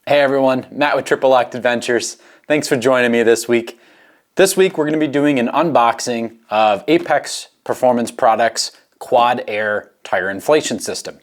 Hey everyone, Matt with Triple Locked Adventures. Thanks for joining me this week. This week we're going to be doing an unboxing of Apex Performance Products Quad Air Tire Inflation System.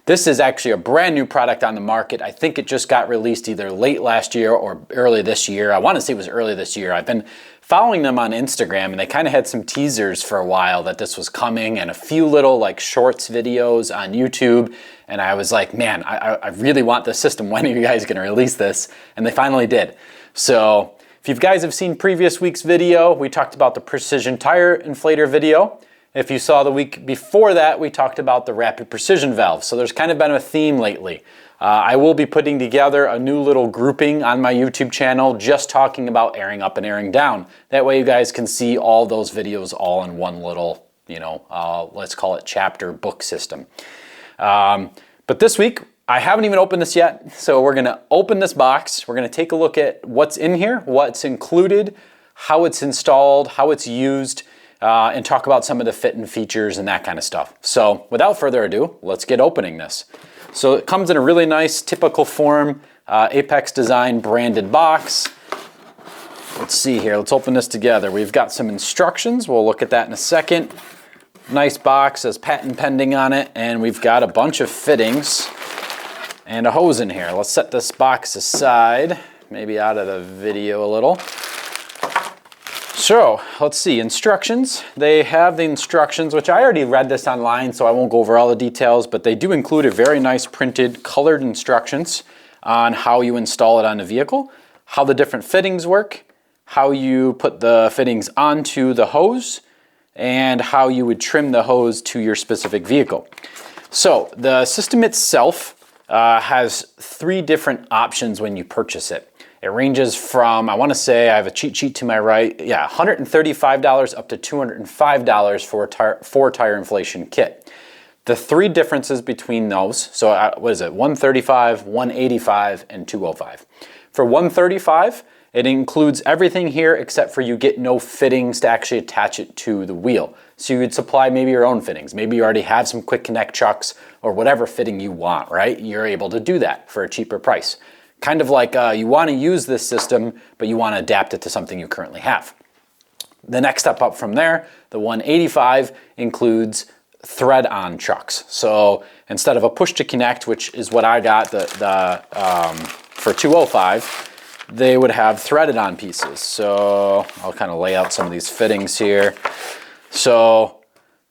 This is actually a brand new product on the market. I think it just got released either late last year or early this year. I want to say it was early this year. I've been following them on Instagram and they kind of had some teasers for a while that this was coming and a few little like shorts videos on YouTube. And I was like, man, I really want this system. When are you guys going to release this? And they finally did. So if you guys have seen previous week's video, we talked about the precision tire inflator video. If you saw the week before that, we talked about the rapid precision valve. So there's kind of been a theme lately. I will be putting together a new little grouping on my YouTube channel just talking about airing up and airing down. That way you guys can see all those videos all in one little, let's call it chapter book system. But this week, I haven't even opened this yet. So we're gonna open this box. We're gonna take a look at what's in here, what's included, how it's installed, how it's used, and talk about some of the fit and features and that kind of stuff. So without further ado, let's get opening this. So it comes in a really nice typical form, Apex Design branded box. Let's see here, let's open this together. We've got some instructions, we'll look at that in a second. Nice box, says patent pending on it, and we've got a bunch of fittings and a hose in here. Let's set this box aside, maybe out of the video a little. So let's see, instructions. They have the instructions, which I already read this online, so I won't go over all the details, but they do include a very nice printed colored instructions on how you install it on the vehicle, how the different fittings work, how you put the fittings onto the hose, and how you would trim the hose to your specific vehicle. So the system itself has three different options when you purchase it. It ranges from, I want to say, I have a cheat sheet to my right, yeah, $135 up to $205 for a four tire inflation kit. The three differences between those, so what is it, $135, $185, and $205. For $135, it includes everything here except for you get no fittings to actually attach it to the wheel. So you would supply maybe your own fittings. Maybe you already have some quick connect chucks or whatever fitting you want, right? You're able to do that for a cheaper price. Kind of like you want to use this system, but you want to adapt it to something you currently have. The next step up from there, the 185 includes thread-on chucks. So instead of a push to connect, which is what I got for 205, they would have threaded on pieces. So I'll kind of lay out some of these fittings here. So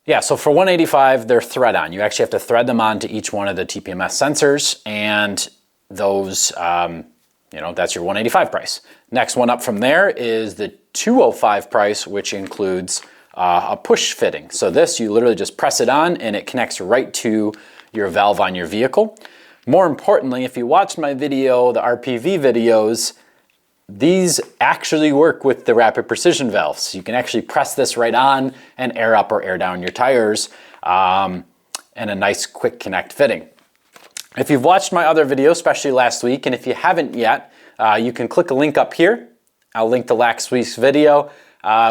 yeah, so for 185, they're thread on. You actually have to thread them onto each one of the TPMS sensors, and those, that's your 185 price. Next one up from there is the 205 price, which includes a push fitting. So this, you literally just press it on and it connects right to your valve on your vehicle. More importantly, if you watched my video, the RPV videos, these actually work with the rapid precision valves. You can actually press this right on and air up or air down your tires, and a nice quick connect fitting. If you've watched my other video, especially last week, and if you haven't yet, you can click a link up here. I'll link to last week's video,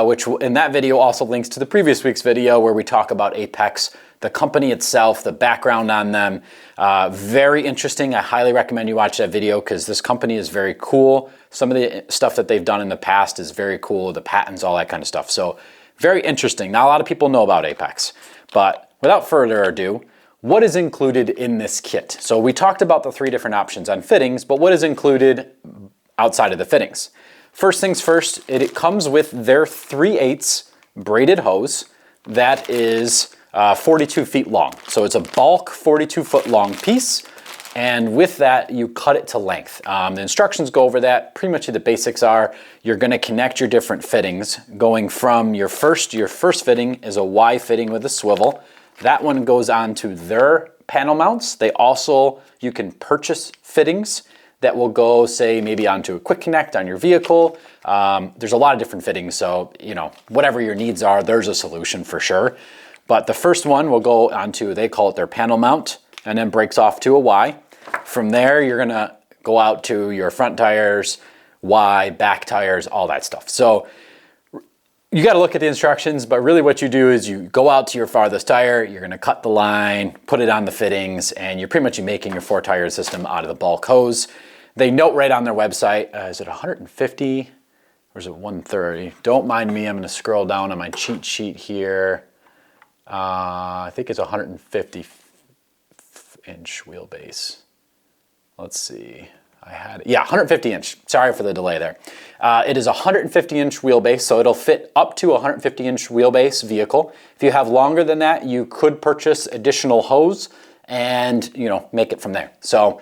which in that video also links to the previous week's video where we talk about Apex, the company itself, the background on them. Very interesting. I highly recommend you watch that video because this company is very cool. Some of the stuff that they've done in the past is very cool, the patents, all that kind of stuff. So very interesting. Not a lot of people know about Apex, but without further ado, what is included in this kit? So we talked about the three different options on fittings, but what is included outside of the fittings? First things first, it comes with their 3/8 braided hose that is 42 feet long. So it's a bulk 42-foot long piece, and with that you cut it to length. The instructions go over that. Pretty much the basics are you're going to connect your different fittings, going from your first fitting is a Y fitting with a swivel. That one goes on to their panel mounts. You can purchase fittings that will go, say, maybe onto a quick connect on your vehicle. There's a lot of different fittings, so whatever your needs are, there's a solution for sure. But the first one will go onto, they call it their panel mount, and then breaks off to a Y. From there, you're gonna go out to your front tires, Y, back tires, all that stuff. So you got to look at the instructions, but really what you do is you go out to your farthest tire, you're going to cut the line, put it on the fittings, and you're pretty much making your 4-tire system out of the bulk hose. They note right on their website, is it 150 or is it 130? Don't mind me, I'm going to scroll down on my cheat sheet here. I think it's 150 inch wheelbase. Let's see. 150 inch. Sorry for the delay there. It is a 150 inch wheelbase, so it'll fit up to a 150 inch wheelbase vehicle. If you have longer than that, you could purchase additional hose and, make it from there. So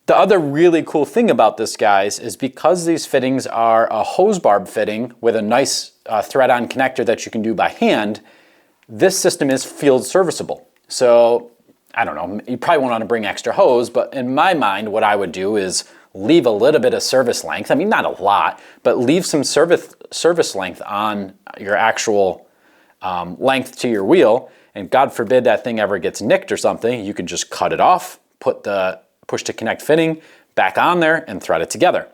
the other really cool thing about this, guys, is because these fittings are a hose barb fitting with a nice thread-on connector that you can do by hand, this system is field serviceable. So I don't know, you probably won't want to bring extra hose, but in my mind, what I would do is leave a little bit of service length. I mean, not a lot, but leave some service length on your actual length to your wheel. And God forbid that thing ever gets nicked or something, you can just cut it off, put the push to connect fitting back on there and thread it together.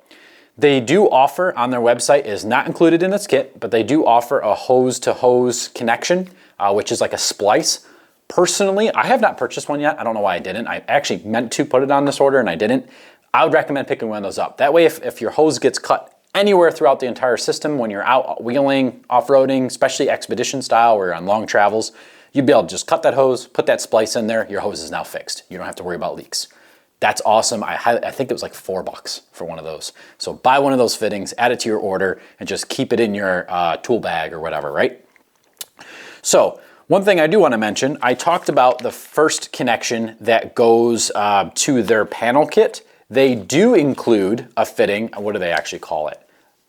They do offer on their website, is not included in this kit, but they do offer a hose to hose connection, which is like a splice. Personally, I have not purchased one yet. I don't know why I didn't. I actually meant to put it on this order and I didn't. I would recommend picking one of those up. That way, if your hose gets cut anywhere throughout the entire system when you're out wheeling, off-roading, especially expedition style or on long travels, you'd be able to just cut that hose, put that splice in there, your hose is now fixed. You don't have to worry about leaks. That's awesome. I think it was like $4 for one of those. So buy one of those fittings, add it to your order, and just keep it in your tool bag or whatever, right? So, one thing I do want to mention, I talked about the first connection that goes to their panel kit. They do include a fitting, what do they actually call it?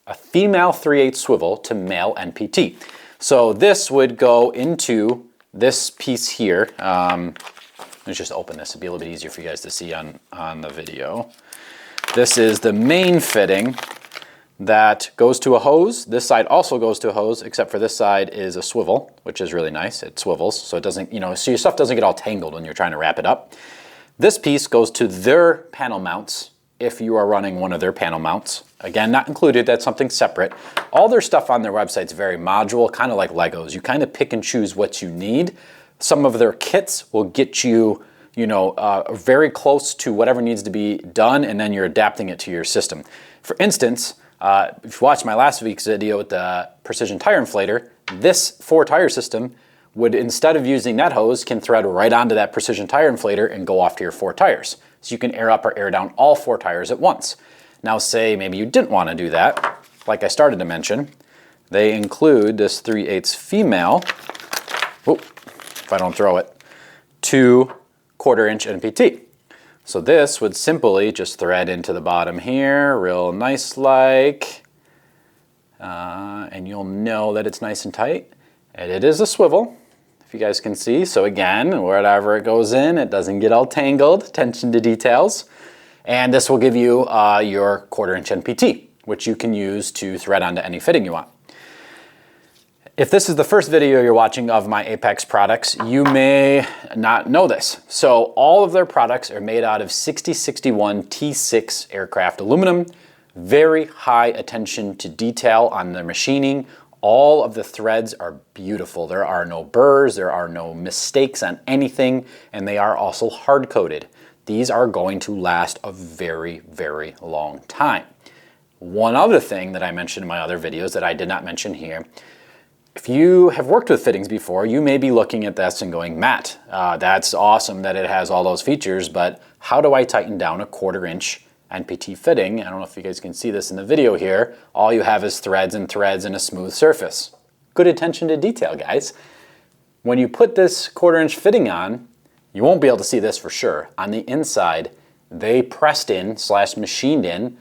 A female 3/8 swivel to male NPT. So this would go into this piece here. Let's just open this, it'd be a little bit easier for you guys to see on the video. This is the main fitting that goes to a hose. This side also goes to a hose, except for this side is a swivel, which is really nice. It swivels, so it doesn't, so your stuff doesn't get all tangled when you're trying to wrap it up. This piece goes to their panel mounts if you are running one of their panel mounts. Again, not included, that's something separate. All their stuff on their website is very modular, kind of like Legos. You kind of pick and choose what you need. Some of their kits will get you, very close to whatever needs to be done, and then you're adapting it to your system. For instance, if you watched my last week's video with the precision tire inflator, this 4-tire system would, instead of using that hose, can thread right onto that precision tire inflator and go off to your 4 tires. So you can air up or air down all 4 tires at once. Now say maybe you didn't want to do that, like I started to mention, they include this 3/8 female, if I don't throw it, 2 1/4 inch NPT. So this would simply just thread into the bottom here, real nice like, and you'll know that it's nice and tight. And it is a swivel, if you guys can see. So again, wherever it goes in, it doesn't get all tangled, attention to details. And this will give you your 1/4 inch NPT, which you can use to thread onto any fitting you want. If this is the first video you're watching of my Apex products, you may not know this. So all of their products are made out of 6061 T6 aircraft aluminum. Very high attention to detail on their machining. All of the threads are beautiful. There are no burrs, there are no mistakes on anything, and they are also hard coated. These are going to last a very, very long time. One other thing that I mentioned in my other videos that I did not mention here, if you have worked with fittings before, you may be looking at this and going, Matt, that's awesome that it has all those features, but how do I tighten down a 1/4 inch NPT fitting? I don't know if you guys can see this in the video here. All you have is threads and threads and a smooth surface. Good attention to detail, guys. When you put this 1/4 inch fitting on, you won't be able to see this for sure. On the inside, they pressed in / machined in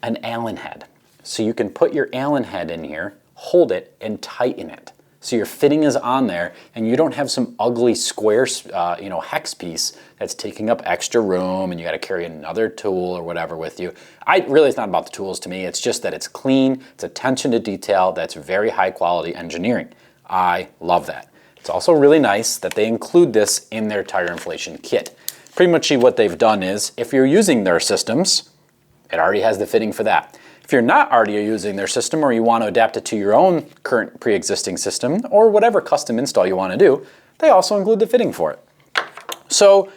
an Allen head. So you can put your Allen head in here, hold it, and tighten it. So your fitting is on there and you don't have some ugly square, hex piece that's taking up extra room and you got to carry another tool or whatever with you. Really, it's not about the tools to me. It's just that it's clean, it's attention to detail, that's very high quality engineering. I love that. It's also really nice that they include this in their tire inflation kit. Pretty much what they've done is, if you're using their systems, it already has the fitting for that. If you're not already using their system or you want to adapt it to your own current pre-existing system or whatever custom install you want to do, they also include the fitting for it. So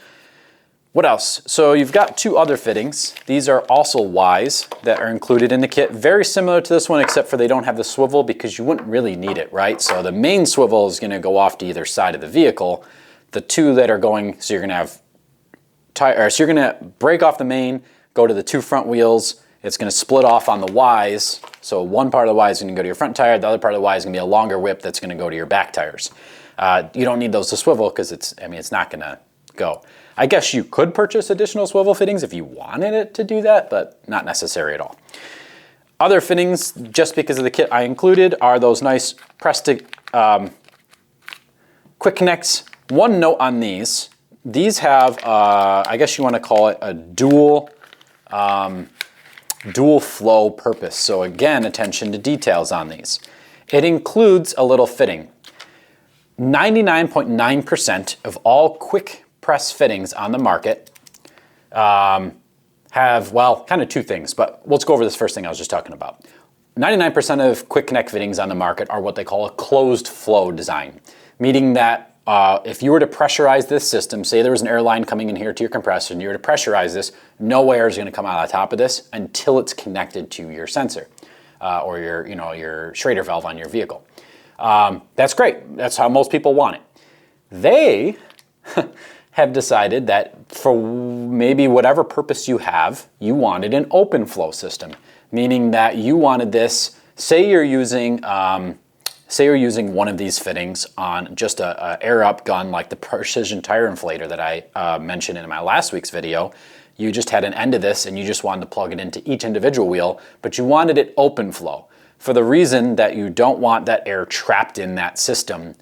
what else? So you've got two other fittings. These are also Ys that are included in the kit. Very similar to this one, except for they don't have the swivel because you wouldn't really need it, right? So the main swivel is going to go off to either side of the vehicle. The two that are going, so you're going to break off the main, go to the two front wheels. It's going to split off on the Ys. So one part of the Y is going to go to your front tire. The other part of the Y is going to be a longer whip that's going to go to your back tires. You don't need those to swivel because it's not going to go. I guess you could purchase additional swivel fittings if you wanted it to do that, but not necessary at all. Other fittings, just because of the kit I included, are those nice quick connects. One note on these. These have, I guess you want to call it a dual flow purpose. So again, attention to details on these. It includes a little fitting. 99.9% of all quick press fittings on the market have, well, kind of two things, but let's go over this first thing I was just talking about. 99% of quick connect fittings on the market are what they call a closed flow design, meaning that if you were to pressurize this system, say there was an air line coming in here to your compressor and you were to pressurize this, no air is going to come out on top of this until it's connected to your sensor or your Schrader valve on your vehicle. That's great. That's how most people want it. They have decided that for maybe whatever purpose you have, you wanted an open flow system, meaning that you wanted this, say you're using one of these fittings on just a air up gun like the precision tire inflator that I mentioned in my last week's video. You just had an end of this and you just wanted to plug it into each individual wheel, but you wanted it open flow for the reason that you don't want that air trapped in that system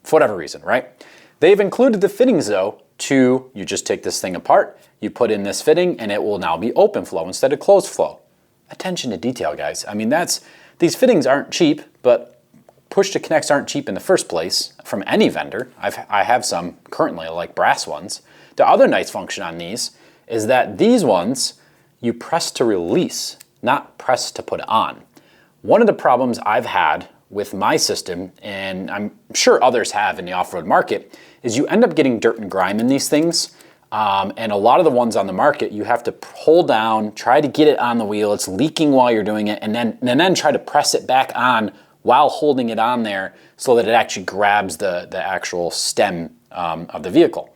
for whatever reason, right? They've included the fittings though you just take this thing apart, you put in this fitting and it will now be open flow instead of closed flow. Attention to detail, guys. I mean, these fittings aren't cheap, but push to connects aren't cheap in the first place from any vendor. I have some currently, like brass ones. The other nice function on these is that these ones, you press to release, not press to put on. One of the problems I've had with my system, and I'm sure others have in the off-road market, is you end up getting dirt and grime in these things. And a lot of the ones on the market, you have to pull down, try to get it on the wheel, it's leaking while you're doing it, and then try to press it back on while holding it on there so that it actually grabs the actual stem of the vehicle.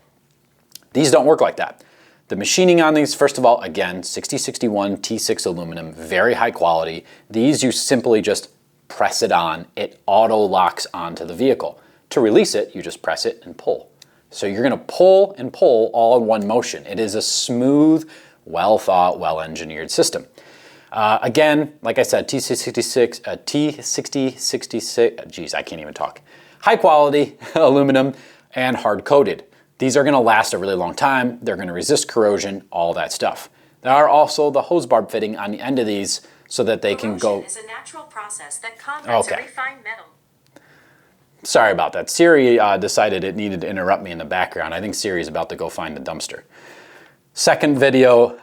These don't work like that. The machining on these, first of all, again, 6061 T6 aluminum, very high quality. These you simply just press it on, it auto locks onto the vehicle. To release it, you just press it and pull. So you're gonna pull and pull all in one motion. It is a smooth, well thought, well engineered system. Again, like I said, T6066, geez, I can't even talk. High quality aluminum and hard coated. These are gonna last a really long time. They're gonna resist corrosion, all that stuff. There are also the hose barb fitting on the end of these so that they can go. Corrosion is a natural process that converts a refined metal. Sorry about that. Siri decided it needed to interrupt me in the background. I think Siri's about to go find the dumpster. Second video,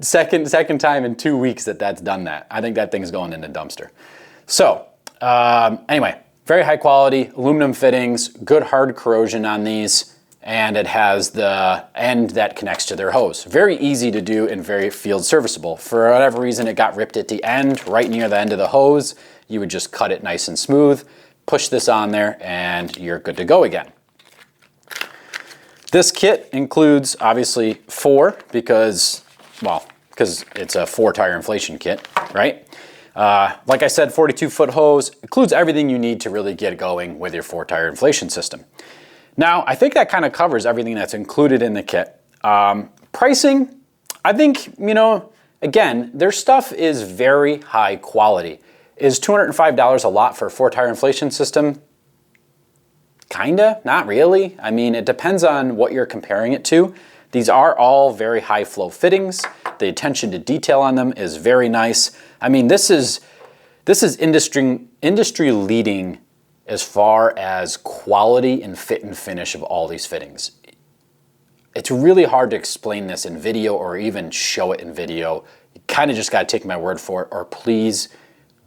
second time in 2 weeks that's done that. I think that thing's going in the dumpster. So anyway, very high quality aluminum fittings, good hard corrosion on these, and it has the end that connects to their hose. Very easy to do and very field serviceable. For whatever reason, it got ripped at the end, right near the end of the hose. You would just cut it nice and smooth, push this on there, and you're good to go again. This kit includes obviously 4 because it's a 4 tire inflation kit, right? Like I said, 42-foot hose includes everything you need to really get going with your 4 tire inflation system. Now, I think that kind of covers everything that's included in the kit. Pricing, I think, again, their stuff is very high quality. Is $205 a lot for a 4 tire inflation system? Kinda, not really. I mean, it depends on what you're comparing it to. These are all very high flow fittings. The attention to detail on them is very nice. I mean, this is industry leading as far as quality and fit and finish of all these fittings. It's really hard to explain this in video or even show it in video. You kind of just got to take my word for it, or please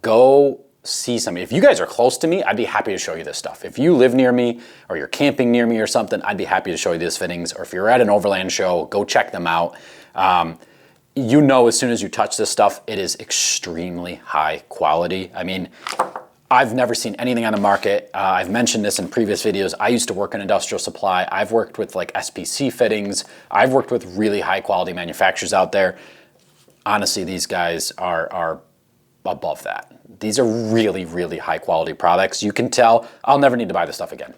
go see something. If you guys are close to me, I'd be happy to show you this stuff. If you live near me or you're camping near me or something, I'd be happy to show you these fittings. Or if you're at an Overland show, go check them out. You know, as soon as you touch this stuff, it is extremely high quality. I mean, I've never seen anything on the market. I've mentioned this in previous videos. I used to work in industrial supply. I've worked with like SPC fittings. I've worked with really high quality manufacturers out there. Honestly, these guys are above that. These are really, really high quality products. You can tell I'll never need to buy this stuff again.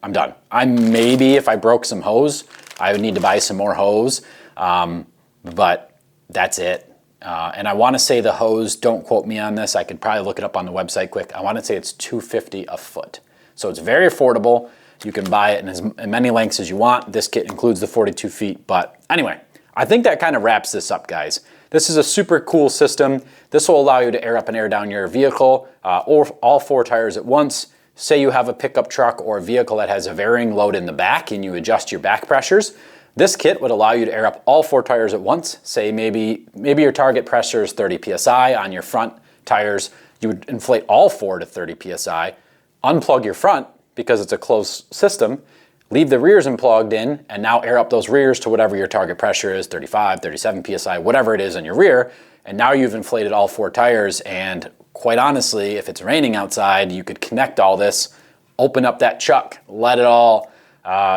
I'm done. Maybe if I broke some hose, I would need to buy some more hose, but that's it. And I want to say the hose, don't quote me on this, I could probably look it up on the website quick. I want to say it's $250 a foot. So it's very affordable. You can buy it in many lengths as you want. This kit includes the 42 feet. But anyway, I think that kind of wraps this up, guys. This is a super cool system. This will allow you to air up and air down your vehicle, or all 4 tires at once. Say you have a pickup truck or a vehicle that has a varying load in the back and you adjust your back pressures. This kit would allow you to air up all 4 tires at once. Say maybe your target pressure is 30 PSI on your front tires. You would inflate all 4 to 30 PSI, unplug your front because it's a closed system, leave the rears unplugged in, and now air up those rears to whatever your target pressure is, 35, 37 PSI, whatever it is in your rear. And now you've inflated all 4 tires. And quite honestly, if it's raining outside, you could connect all this, open up that chuck, let it all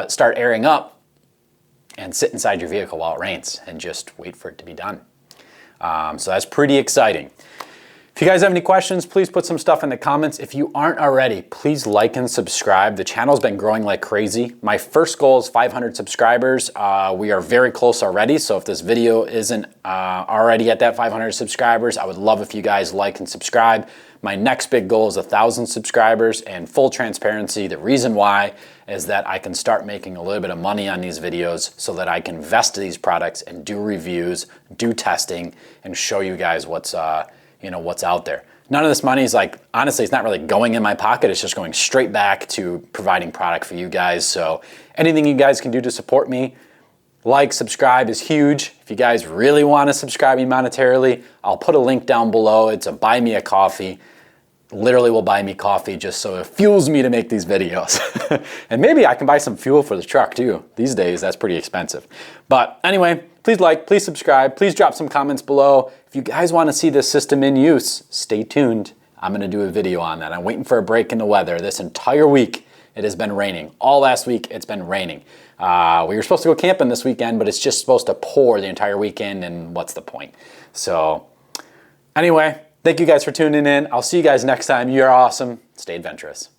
start airing up, and sit inside your vehicle while it rains and just wait for it to be done. So that's pretty exciting. If you guys have any questions, please put some stuff in the comments. If you aren't already, please like and subscribe. The channel's been growing like crazy. My first goal is 500 subscribers. We are very close already, so if this video isn't already at that 500 subscribers, I would love if you guys like and subscribe. My next big goal is 1,000 subscribers, and full transparency, the reason why is that I can start making a little bit of money on these videos so that I can invest in these products and do reviews, do testing, and show you guys what's what's out there. None of this money is honestly, it's not really going in my pocket. It's just going straight back to providing product for you guys. So anything you guys can do to support me, like, subscribe is huge. If you guys really want to subscribe me monetarily, I'll put a link down below. It's a buy me a coffee. Literally will buy me coffee just so it fuels me to make these videos. And maybe I can buy some fuel for the truck too. These days, that's pretty expensive. But anyway, please like, please subscribe, please drop some comments below. If you guys want to see this system in use, stay tuned. I'm going to do a video on that. I'm waiting for a break in the weather. This entire week, it has been raining. All last week, it's been raining. We were supposed to go camping this weekend, but it's just supposed to pour the entire weekend, and what's the point? So anyway, thank you guys for tuning in. I'll see you guys next time. You're awesome. Stay adventurous.